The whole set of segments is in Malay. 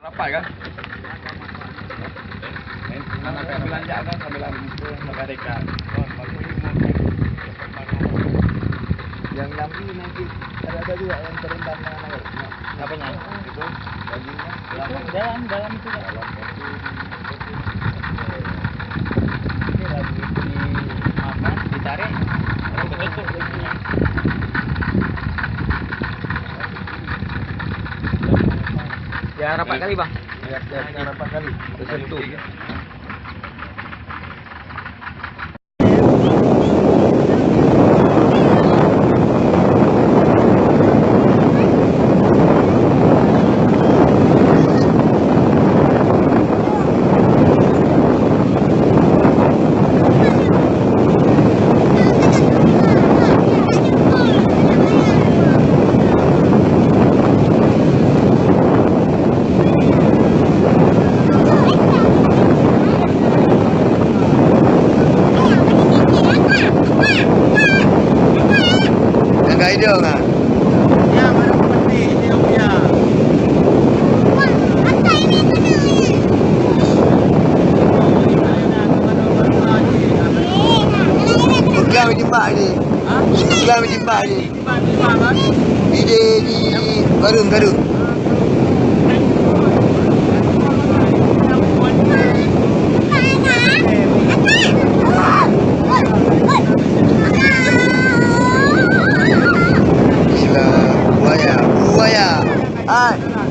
Rapat kan? Mana pengen belanja kan sambil makan dekat. Yang nyambi nanti ada juga yang terendam dengan air. Apanya? Itu dagingnya dalam itu dalam. Ini lagi dimakan, ditarik, betul. Ya rapat kali bang. Ya rapat kali. Tersentuh. Dia kan? Ya, mana penting dia punya. Wah, apa ini Pegang jembak ni. Pegang jembak ni. Di garung.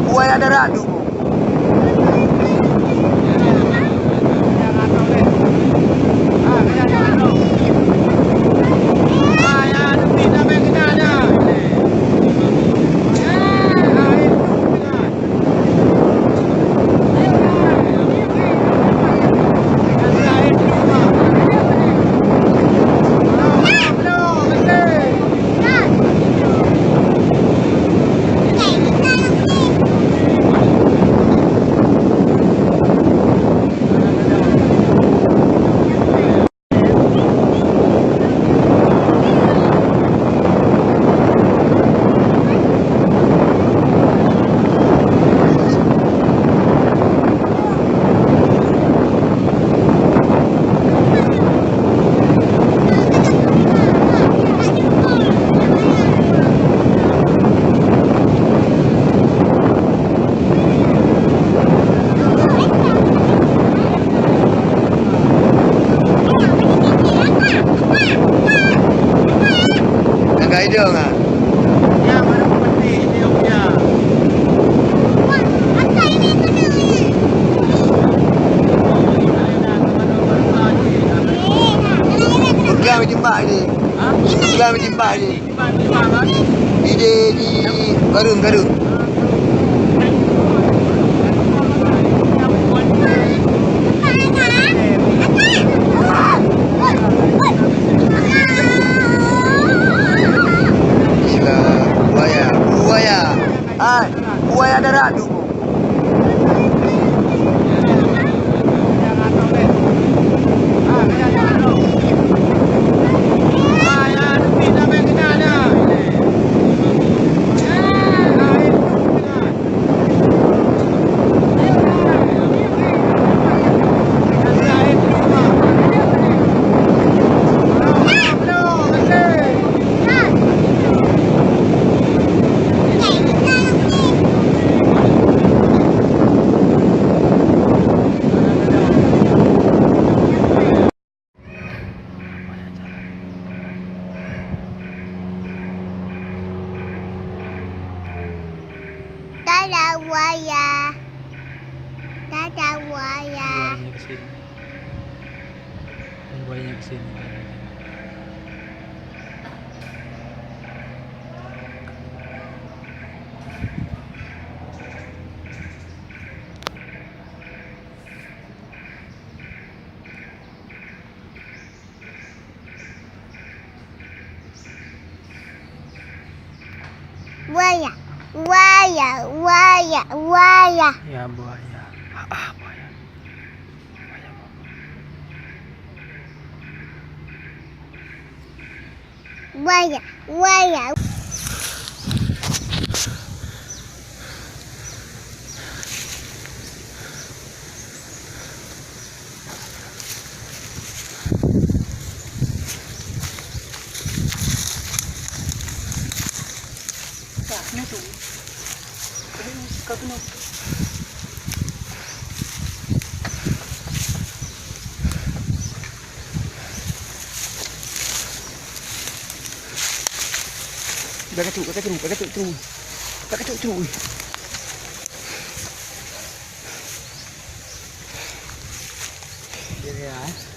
Buaya darat tu. Dia kan? Ya, mana penting dia punya. Wah, apa ini Pegang jembak ni. Pegang jembak ni. Di garung. Buaya darat tu. Dadah buaya. Buayanya kesini. Buaya. Ya, buaya. Buaya. Buaya. Ini tuh. Kau tu nak. Pakai cuk. Jadi ya.